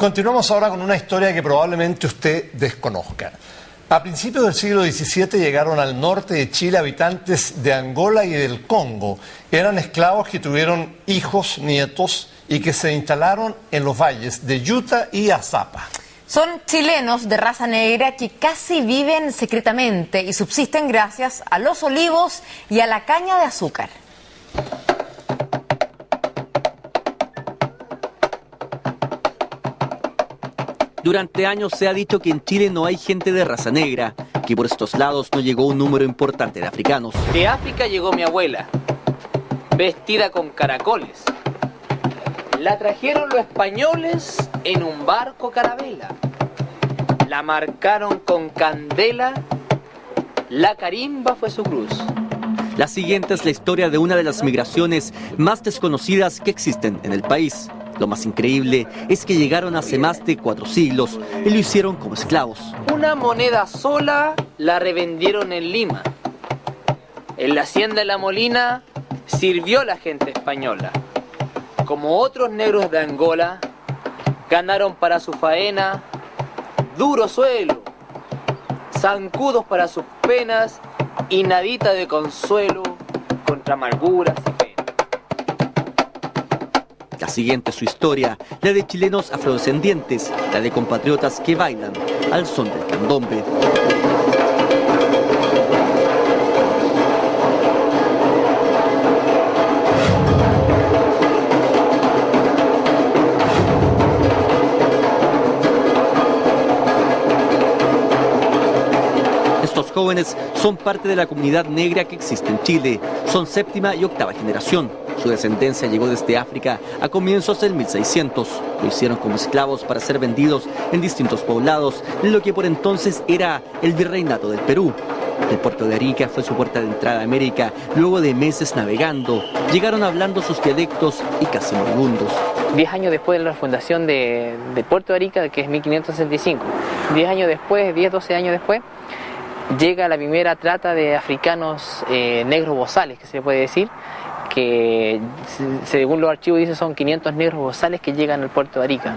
continuamos ahora con una historia que probablemente usted desconozca. A principios del siglo XVII llegaron al norte de Chile habitantes de Angola y del Congo. Eran esclavos que tuvieron hijos, nietos y que se instalaron en los valles de Utah y Azapa. Son chilenos de raza negra que casi viven secretamente y subsisten gracias a los olivos y a la caña de azúcar. Durante años se ha dicho que en Chile no hay gente de raza negra, que por estos lados no llegó un número importante de africanos. De África llegó mi abuela, vestida con caracoles. La trajeron los españoles en un barco carabela. La marcaron con candela, la carimba fue su cruz. La siguiente es la historia de una de las migraciones más desconocidas que existen en el país. Lo más increíble es que llegaron hace más de 4 siglos y lo hicieron como esclavos. Una moneda sola la revendieron en Lima. En la hacienda de La Molina sirvió la gente española. Como otros negros de Angola, ganaron para su faena duro suelo, zancudos para sus penas y nadita de consuelo contra amarguras y penas. La siguiente es su historia, la de chilenos afrodescendientes, la de compatriotas que bailan al son del candombe. Estos jóvenes son parte de la comunidad negra que existe en Chile. Son 7ª y 8ª generación. Su descendencia llegó desde África a comienzos del 1600. Lo hicieron como esclavos para ser vendidos en distintos poblados, en lo que por entonces era el virreinato del Perú. El puerto de Arica fue su puerta de entrada a América. Luego de meses navegando, llegaron hablando sus dialectos y casi moribundos. 10 años después de la fundación de Puerto de Arica, que es 1565, 10 años después, 10-12 años después, llega la primera trata de africanos negros bozales, que se puede decir, que según los archivos dice son 500 negros bozales que llegan al puerto de Arica.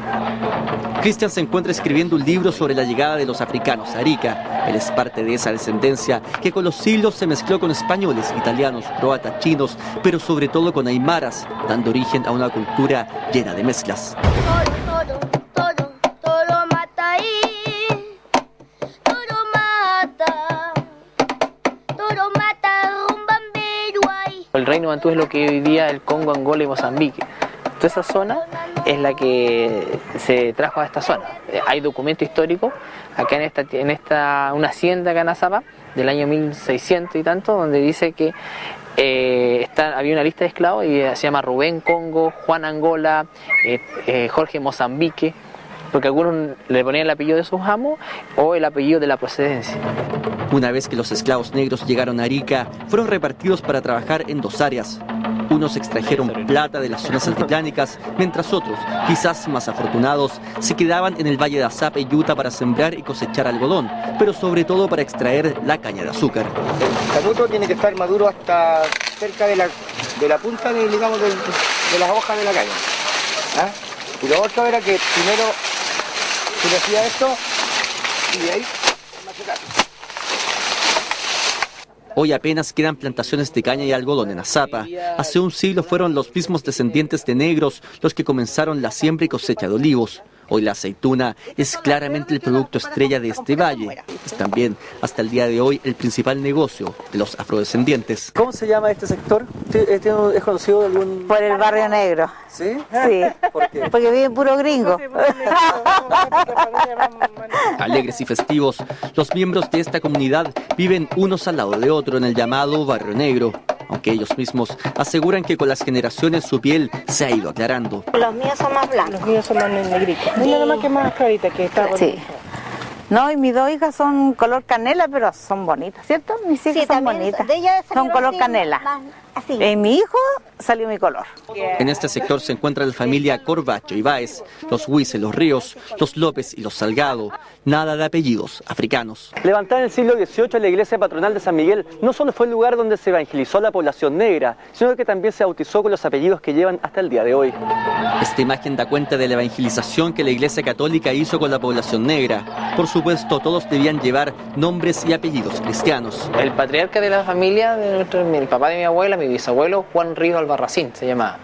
Cristian se encuentra escribiendo un libro sobre la llegada de los africanos a Arica. Él es parte de esa descendencia que con los siglos se mezcló con españoles, italianos, croatas, chinos, pero sobre todo con aymaras, dando origen a una cultura llena de mezclas. El reino Bantú es lo que hoy día el Congo, Angola y Mozambique. Toda esa zona es la que se trajo a esta zona. Hay documento histórico acá en una hacienda acá en Azapa del año 1600 y tanto, donde dice que había una lista de esclavos y se llama Rubén Congo, Juan Angola, Jorge Mozambique, porque algunos le ponían el apellido de sus amos o el apellido de la procedencia. Una vez que los esclavos negros llegaron a Arica, fueron repartidos para trabajar en 2 áreas. Unos extrajeron plata de las zonas altiplánicas, mientras otros, quizás más afortunados, se quedaban en el valle de Azapa y Utah para sembrar y cosechar algodón, pero sobre todo para extraer la caña de azúcar. El canuto tiene que estar maduro hasta cerca de la punta de las hojas de la caña. ¿Ah? Y lo otro era que primero se le hacía esto y de ahí macetar. Hoy apenas quedan plantaciones de caña y algodón en Azapa. Hace un siglo fueron los mismos descendientes de negros los que comenzaron la siembra y cosecha de olivos. Hoy la aceituna es claramente el producto estrella de este valle. Es también, hasta el día de hoy, el principal negocio de los afrodescendientes. ¿Cómo se llama este sector? ¿Es conocido de algún...? Por el barrio negro. ¿Sí? Sí. ¿Por qué? Porque viven puro gringo. Alegres y festivos, los miembros de esta comunidad viven unos al lado de otro en el llamado Barrio Negro, aunque ellos mismos aseguran que con las generaciones su piel se ha ido aclarando. Los míos son más blancos. Los míos son más negritos. Nada más que más clarita que está bonita. Sí. No, y mis 2 hijas son color canela, pero son bonitas, ¿cierto? Mis hijas son bonitas. Son color canela. En mi hijo salió mi color. En este sector se encuentra la familia Corbacho y Báez, los Huices, los Ríos, los López y los Salgado, nada de apellidos africanos. Levantada en el siglo XVIII, la iglesia patronal de San Miguel no solo fue el lugar donde se evangelizó a la población negra, sino que también se bautizó con los apellidos que llevan hasta el día de hoy. Esta imagen da cuenta de la evangelización que la Iglesia Católica hizo con la población negra. Por supuesto, todos debían llevar nombres y apellidos cristianos. El patriarca de la familia, el papá de mi abuela, mi bisabuelo, Juan Ríos Albarracín, se llamaba.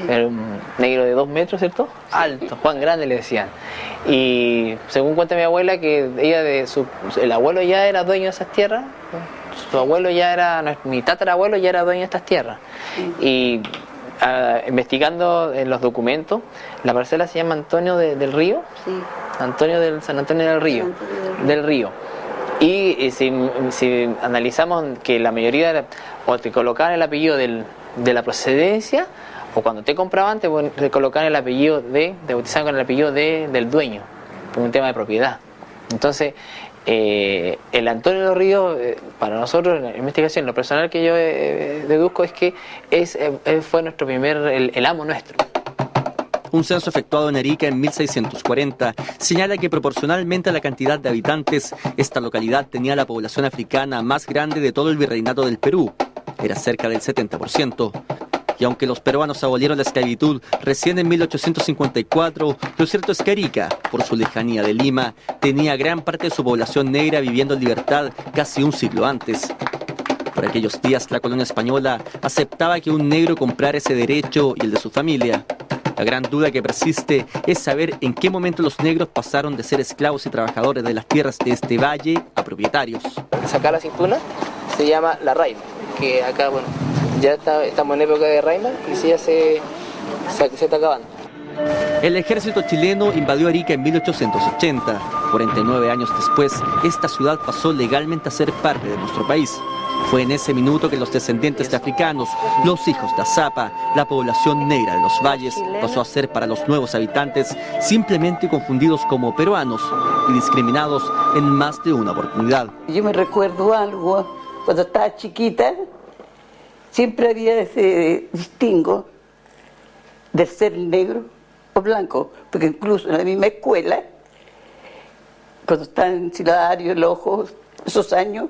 Era un negro de 2 metros, ¿cierto? Alto, Juan Grande le decían. Y según cuenta mi abuela, que ella el abuelo ya era dueño de esas tierras, su abuelo ya era, mi tatarabuelo ya era dueño de estas tierras. Y investigando en los documentos, la parcela se llama Antonio del Río, San Antonio del Río. Y si analizamos que la mayoría o te colocaban el apellido de la procedencia, o cuando te compraban te colocaban el apellido te bautizaban con el apellido del dueño, por un tema de propiedad. Entonces, el Antonio del Río, para nosotros en la investigación, lo personal que yo deduzco es que fue nuestro el amo nuestro. Un censo efectuado en Arica en 1640 señala que proporcionalmente a la cantidad de habitantes, esta localidad tenía la población africana más grande de todo el virreinato del Perú. Era cerca del 70%. Y aunque los peruanos abolieron la esclavitud recién en 1854, lo cierto es que Arica, por su lejanía de Lima, tenía gran parte de su población negra viviendo en libertad casi un siglo antes. Por aquellos días, la colonia española aceptaba que un negro comprara ese derecho y el de su familia. La gran duda que persiste es saber en qué momento los negros pasaron de ser esclavos y trabajadores de las tierras de este valle a propietarios. Sacar la cintura se llama la raima, que acá, bueno, ya estamos en época de raima y sí ya se está acabando. El ejército chileno invadió Arica en 1880. 49 años después, esta ciudad pasó legalmente a ser parte de nuestro país. Fue en ese minuto que los descendientes de africanos, los hijos de Azapa, la población negra de los valles, pasó a ser para los nuevos habitantes simplemente confundidos como peruanos y discriminados en más de una oportunidad. Yo me recuerdo algo, cuando estaba chiquita, siempre había ese distingo de ser negro o blanco, porque incluso en la misma escuela, cuando estaba en Silario, el ojo, esos años,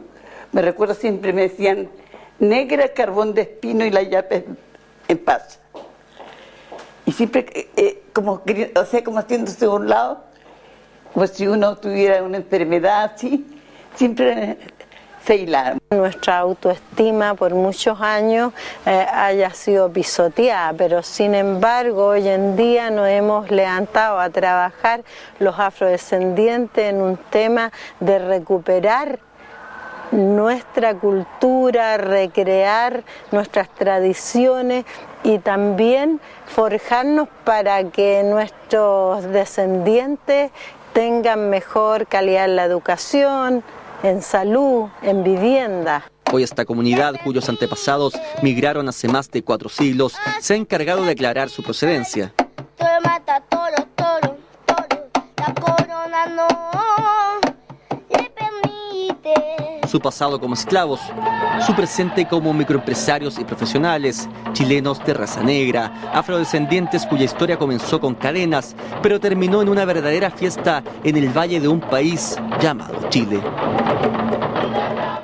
me recuerdo siempre me decían negra, carbón de espino y la llave en paz. Y siempre como haciéndose a un lado, como si uno tuviera una enfermedad así, siempre se hilaron. Nuestra autoestima por muchos años haya sido pisoteada, pero sin embargo hoy en día nos hemos levantado a trabajar los afrodescendientes en un tema de recuperar nuestra cultura, recrear nuestras tradiciones y también forjarnos para que nuestros descendientes tengan mejor calidad en la educación, en salud, en vivienda. Hoy esta comunidad, cuyos antepasados migraron hace más de 4 siglos, se ha encargado de aclarar su procedencia. Mata toro, toro, toro, la corona no le permite. Su pasado como esclavos, su presente como microempresarios y profesionales, chilenos de raza negra, afrodescendientes cuya historia comenzó con cadenas, pero terminó en una verdadera fiesta en el valle de un país llamado Chile.